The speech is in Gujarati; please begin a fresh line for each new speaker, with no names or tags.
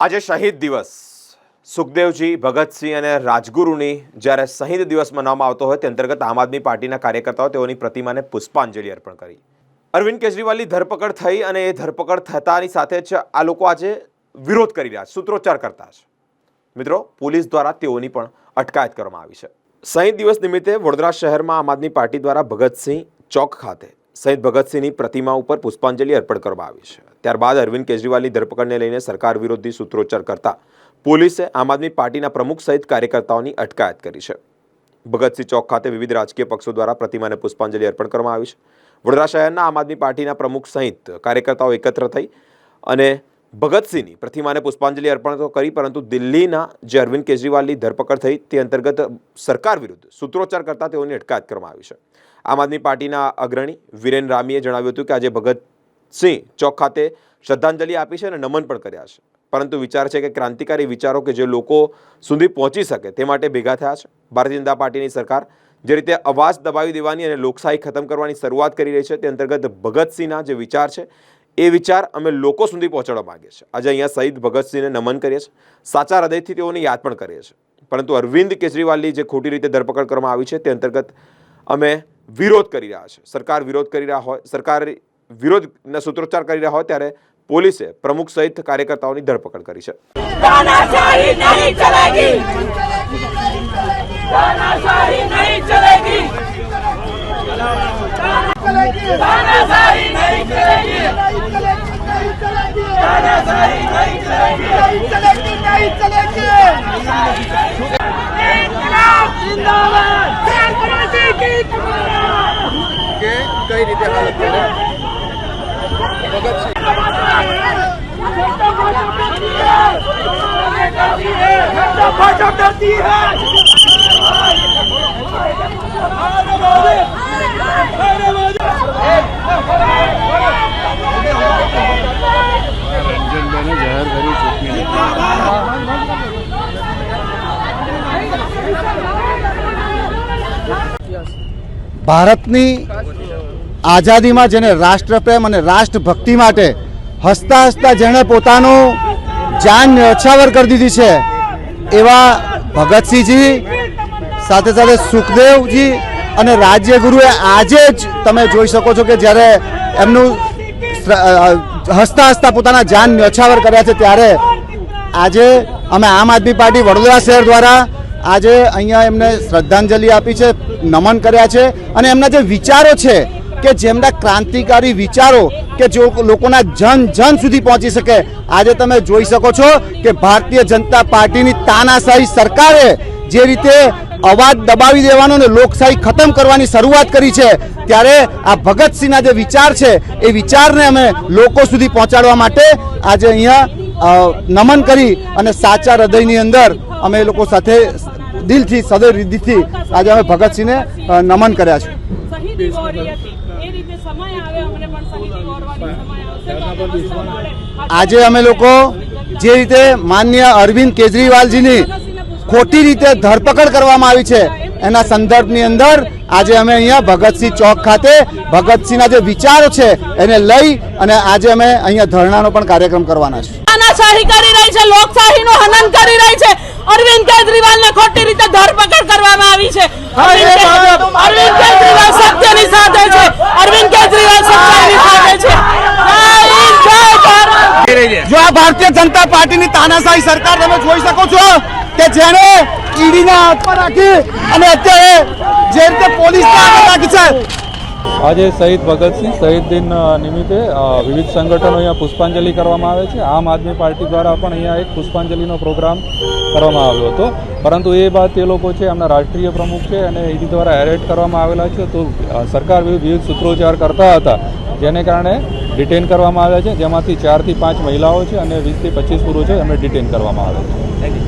આજે શહીદ દિવસ સુખદેવજી ભગતસિંહ અને રાજગુરુની જ્યારે શહીદ દિવસ મનાવવામાં આવતો હોય તે અંતર્ગત આમ આદમી પાર્ટીના કાર્યકર્તાઓ તેઓની પ્રતિમાને પુષ્પાંજલિ અર્પણ કરી। અરવિંદ કેજરીવાલની ધરપકડ થઈ અને એ ધરપકડ થતાની સાથે જ આ લોકો આજે વિરોધ કરી રહ્યા છે, સૂત્રોચ્ચાર કરતા છે। મિત્રો, પોલીસ દ્વારા તેઓની પણ અટકાયત કરવામાં આવી છે। શહીદ દિવસ નિમિત્તે વડોદરા શહેરમાં આમ આદમી પાર્ટી દ્વારા ભગતસિંહ ચોક ખાતે શહીદ ભગતસિંહની પ્રતિમા ઉપર પુષ્પાંજલિ અર્પણ કરવામાં આવી છે। ત્યારબાદ અરવિંદ કેજરીવાલની ધરપકડને લઈને સરકાર વિરોધી સૂત્રોચ્ચાર કરતા પોલીસે આમ આદમી પાર્ટીના પ્રમુખ સહિત કાર્યકર્તાઓની અટકાયત કરી છે। ભગતસિંહ ચોક ખાતે વિવિધ રાજકીય પક્ષો દ્વારા પ્રતિમાને પુષ્પાંજલિ અર્પણ કરવામાં આવી છે। વડોદરા શહેરના આમ આદમી પાર્ટીના પ્રમુખ સહિત કાર્યકર્તાઓ એકત્ર થઈ અને ભગતસિંહની પ્રતિમાને પુષ્પાંજલિ અર્પણ તો કરી, પરંતુ દિલ્હીના જે અરવિંદ કેજરીવાલની ધરપકડ થઈ તે અંતર્ગત સરકાર વિરુદ્ધ સૂત્રોચ્ચાર કરતા તેઓની અટકાયત કરવામાં આવી છે। આમ આદમી પાર્ટીના અગ્રણી વિરેન રામીએ જણાવ્યું હતું કે આજે ભગતસિંહ ચોક ખાતે શ્રદ્ધાંજલિ આપી છે અને નમન પણ કર્યા છે, પરંતુ વિચાર છે કે ક્રાંતિકારી વિચારો કે જે લોકો સુધી પહોંચી શકે તે માટે ભેગા થયા છે। ભારતીય જનતા પાર્ટીની સરકાર જે રીતે અવાજ દબાવી દેવાની અને લોકશાહી ખતમ કરવાની શરૂઆત કરી રહી છે તે અંતર્ગત ભગતસિંહના જે વિચાર છે એ વિચાર અમે લોકો સુધી પહોંચાડવા માંગીએ છીએ। આજે અહીંયા શહીદ ભગતસિંહને નમન કરીએ છીએ, સાચા હૃદયથી તેઓને યાદ પણ કરીએ છીએ, પરંતુ અરવિંદ કેજરીવાલની જે ખોટી રીતે ધરપકડ કરવામાં આવી છે તે અંતર્ગત અમે વિરોધ કરી રહ્યા છે। સરકાર વિરોધ કરી રહ્યા હોય, સરકાર વિરોધના સૂત્રોચ્ચાર કરી રહ્યા હોય ત્યારે પોલીસે પ્રમુખ સહિત કાર્યકર્તાઓની ધરપકડ કરી છે।
तानाशाही नहीं चलेगी, तानाशाही नहीं चलेगी, तानाशाही नहीं चलेगी, तानाशाही नहीं चलेगी, इंकलाब जिंदाबाद, सरकार की
के कई रीते हालत है
करती है
रंजन मैंने जहर भरी चुटकी
ભારતની આઝાદીમાં જેને રાષ્ટ્રપ્રેમ અને રાષ્ટ્રભક્તિ માટે હસતા હસતા જેણે પોતાનું જાન ન્યોછાવર કરી દીધી છે એવા ભગતસિંહજી સાથે સાથે સુખદેવજી અને રાજ્યગુરુએ આજે જ તમે જોઈ શકો છો કે જ્યારે એમનું હસતા હસતા પોતાના જાન ન્યોછાવર કર્યા છે, ત્યારે આજે અમે આમ આદમી પાર્ટી વડોદરા શહેર દ્વારા આજે અહીંયા એમને શ્રદ્ધાંજલિ આપી છે, નમન કર્યા છે અને એમના જે વિચારો છે કે જેમના ક્રાંતિકારી વિચારો કે જો લોકોના જન જન સુધી પહોંચી શકે, આજે તમે જોઈ શકો છો કે ભારતીય જનતા પાર્ટીની તાનાશાહી સરકારે જે રીતે અવાજ દબાવી દેવાનો અને લોકશાહી ખતમ કરવાની શરૂઆત કરી છે, ત્યારે આ ભગતસિંહના જે વિચાર છે એ વિચારને અમે લોકો સુધી પહોંચાડવા માટે આજે અહીંયા નમન કરી અને સાચા હૃદયની અંદર અમે એ લોકો સાથે દિલથી સદૈવ રીતિથી આજે અમે ભગતસિંહને નમન કર્યા છે। આજે અમે લોકો જે રીતે માનનીય અરવિંદ કેજરીવાલજીની ખોટી રીતે ધરપકડ કરવામાં આવી છે એના સંદર્ભની અંદર આજે અમે અહીંયા ભગતસિંહ ચોક ખાતે ભગતસિંહના જે વિચારો છે એને લઈ અને આજે અમે અહીંયા ધરણાનો પણ કાર્યક્રમ કરવાના છે।
तानाशाही કરી રહી છે, લોકશાહીનું હનન કરી રહી છે, અરવિંદ કેજરીવાલને ખોટી રીતે ધરપકડ કરવામાં આવી છે। અરવિંદ કેજરીવાલ સત્યની સાથે છે, અરવિંદ કેજરીવાલ સચ્ચાઈની સાથે છે।
જો આ ભારતીય જનતા પાર્ટીની તાનાશાહી સરકાર તમે જોઈ શકો છો કે જેને ઈડીના હાથમાં રાખી અને અત્યારે જે રીતે પોલીસના હાથમાં રાખી છે।
આજે શહીદ ભગતસિંહ શહીદ દિન નિમિત્તે વિવિધ સંગઠનો અહીંયા પુષ્પાંજલિ કરવામાં આવે છે। આમ આદમી પાર્ટી દ્વારા પણ અહીંયા એક પુષ્પાંજલિનો પ્રોગ્રામ કરવામાં આવ્યો હતો, પરંતુ એ બાદ તે લોકો છે એમના રાષ્ટ્રીય પ્રમુખ છે અને ઈડી દ્વારા એરેસ્ટ કરવામાં આવેલા છે, તો સરકાર વિવિધ સૂત્રોચ્ચાર કરતા હતા જેને કારણે ડિટેન કરવામાં આવ્યા છે, જેમાંથી 4 થી 5 મહિલાઓ છે અને 20 થી 25 પુરુષો એમને ડિટેન કરવામાં આવ્યા છે।